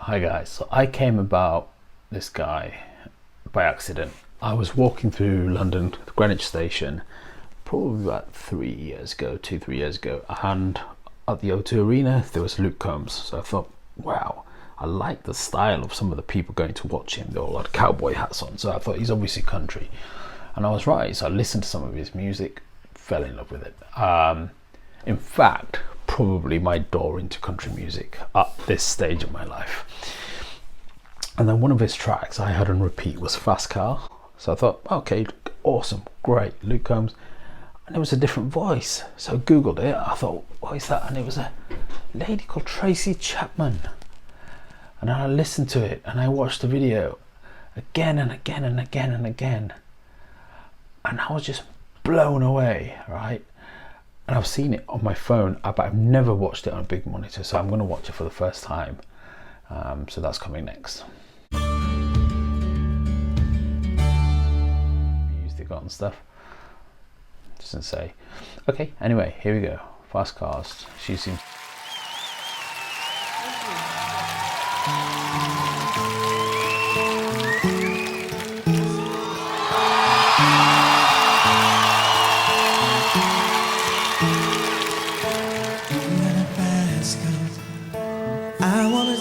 Hi guys, so I came about this guy by accident. I was walking through London, the Greenwich station, probably about 3 years ago, 2-3 years ago, and at the O2 Arena there was Luke Combs. So I thought, wow, I like the style of some of the people going to watch him. They all had cowboy hats on, so I thought he's obviously country. And I was right, so I listened to some of his music, fell in love with it. In fact, probably my door into country music at this stage of my life. And then one of his tracks I had on repeat was Fast Car. So I thought, okay, awesome, great, Luke Combs. And it was a different voice. So I Googled it. I thought, what is that? And it was a lady called Tracy Chapman. And I listened to it and I watched the video again and again and again and again. And I was just blown away, right? And I've seen it on my phone, but I've never watched it on a big monitor, so I'm going to watch it for the first time. So that's coming next. Music on stuff. Doesn't say. Okay, anyway, here we go. Fast Cars. She seems.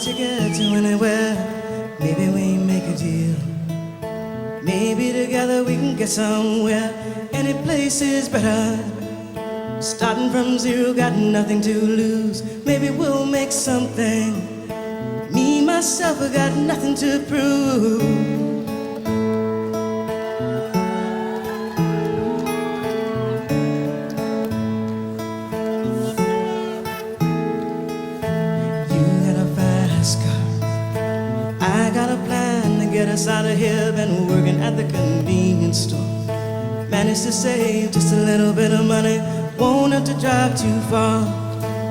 To get to anywhere, maybe we make a deal. Maybe together we can get somewhere. Any place is better. Starting from zero, got nothing to lose. Maybe we'll make something. Me, myself, I got nothing to prove. I got a plan to get us out of here. Been working at the convenience store. Managed to save just a little bit of money. Won't have to drive too far.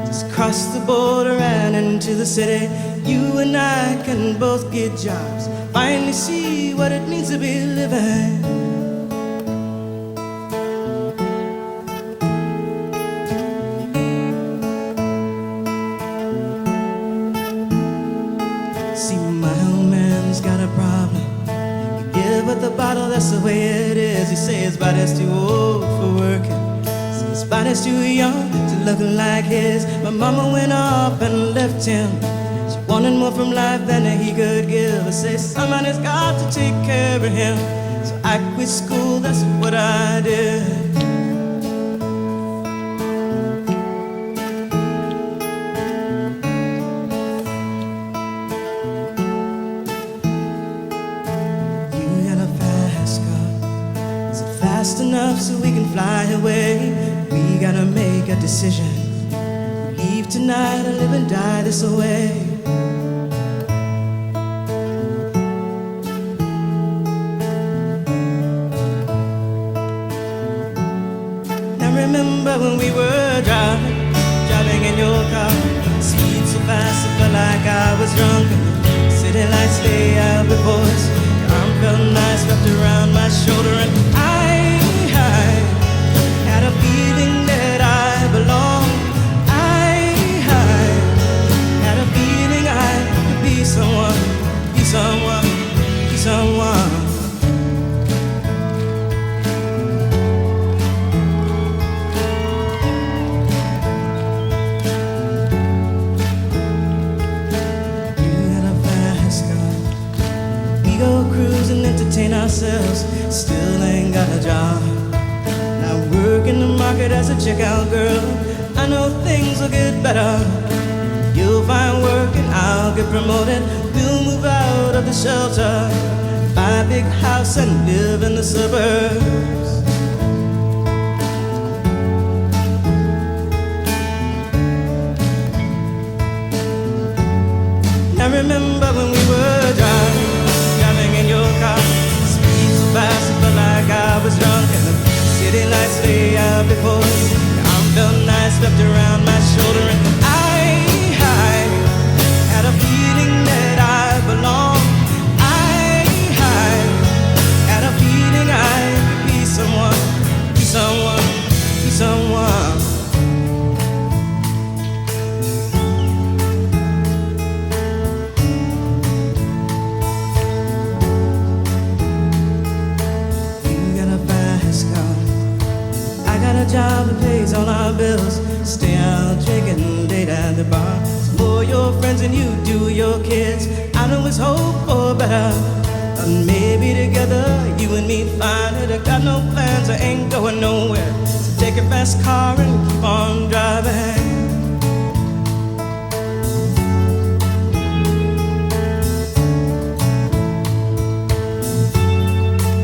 Just cross the border and into the city. You and I can both get jobs. Finally see what it means to be living. See, my old man's got a problem. You give up the bottle, that's the way it is. You say his body's too old for working. See, his body's too young to look like his. My mama went off and left him. She wanted more from life than he could give. I say somebody's got to take care of him. So I quit school, that's what I did. Fast enough so we can fly away. We gotta make a decision. Leave tonight or live and die this way. Now remember when we were driving in your car. Speed so fast it felt like I was drunk. And the city lights lay out before us. Your arm felt nice wrapped around my shoulder, and I had a feeling that I belonged. I had a feeling I could be someone, be someone, be someone. You had a fast car. We go cruise and entertain ourselves. Still ain't got a job. Work in the market as a checkout girl. I know things will get better. You'll find work and I'll get promoted. We'll move out of the shelter, buy a big house and live in the suburbs. Now remember when we were driving in your car. Speed so fast it felt like I was drunk. And the city lights lay out before us. Your arm felt nice wrapped around my shoulder, and I had a feeling that I belonged. I had a feeling I could be someone, be someone, be someone. job that pays all our bills. Stay out drinking late at the bar. Some more your friends than you do your kids. I know it's hope for better, and maybe together you and me find it. I got no plans, I ain't going nowhere. So take a fast car and keep on driving.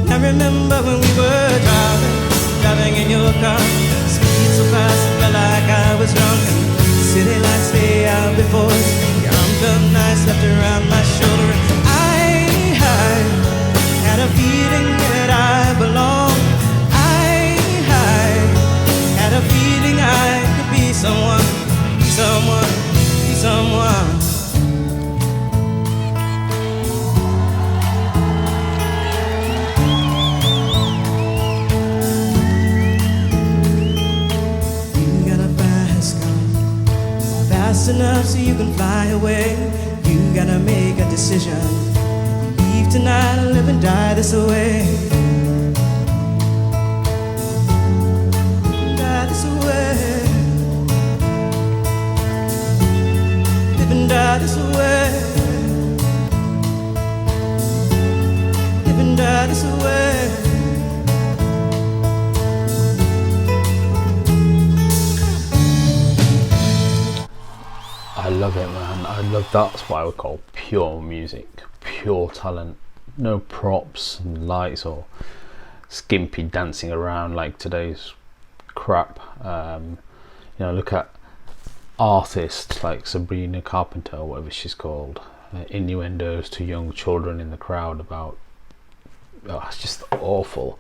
I remember when we were driving in your car. Speed so fast, I felt like I was drunk. And city lights lay out before us. Your arm felt nice, left around my shoulder. And I had a feeling that I belonged. I had a feeling I could be someone, be someone, be someone. Fast enough so you can fly away. You gotta make a decision. Leave tonight or live and die this way. Die this way. Live and die this way. Live and die this way. I love it, man. I love that's what I would call pure music, pure talent. No props and lights or skimpy dancing around like today's crap. Look at artists like Sabrina Carpenter, or whatever she's called, innuendos to young children in the crowd about, it's just awful.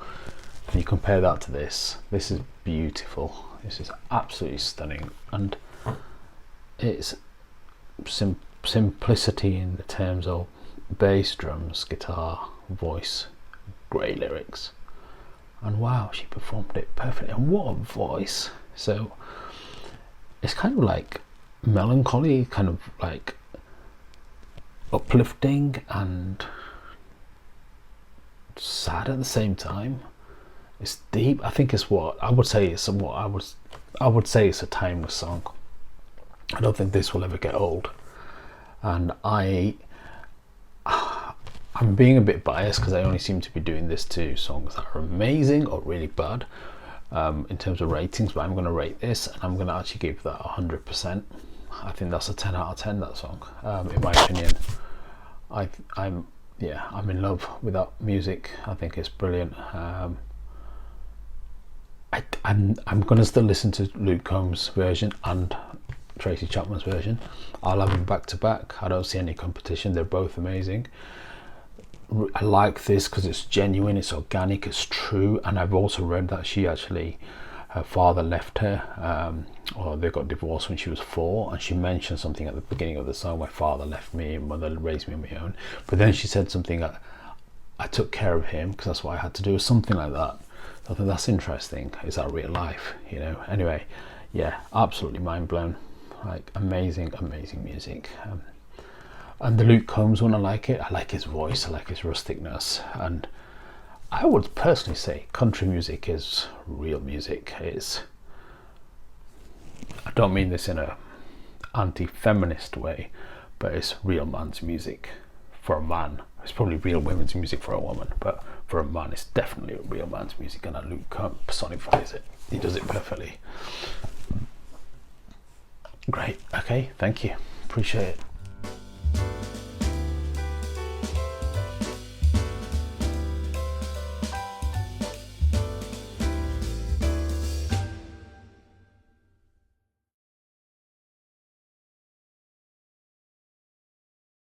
And you compare that to this is beautiful. This is absolutely stunning, and it's simplicity in the terms of bass, drums, guitar, voice, great lyrics, and wow, she performed it perfectly. And what a voice! So it's kind of like melancholy, kind of like uplifting and sad at the same time. It's deep. I think it's what I would say it's a timeless song. I don't think this will ever get old, and I'm being a bit biased because I only seem to be doing this to songs that are amazing or really bad in terms of ratings, but I'm going to rate this and I'm going to actually give that 100%. I think that's a 10 out of 10, that song, in my opinion. I'm in love with that music. I think it's brilliant. I'm going to still listen to Luke Combs' version and Tracy Chapman's version. I'll have them back to back. I don't see any competition. They're both amazing. I like this because it's genuine, it's organic, it's true. And I've also read that her father left her, or they got divorced when she was 4, and she mentioned something at the beginning of the song, my father left me, mother raised me on my own. But then she said something that I took care of him because that's what I had to do, or something like that. So I think that's interesting. Is that real life? Anyway, yeah, absolutely mind blown. Like amazing music. And the Luke Combs one, I like his voice, I like his rusticness, and I would personally say country music is real music. I don't mean this in a anti-feminist way, but it's real man's music for a man. It's probably real women's music for a woman, but for a man it's definitely real man's music, and that Luke Combs personifies it. He does it perfectly. Great. Okay, thank you. Appreciate it.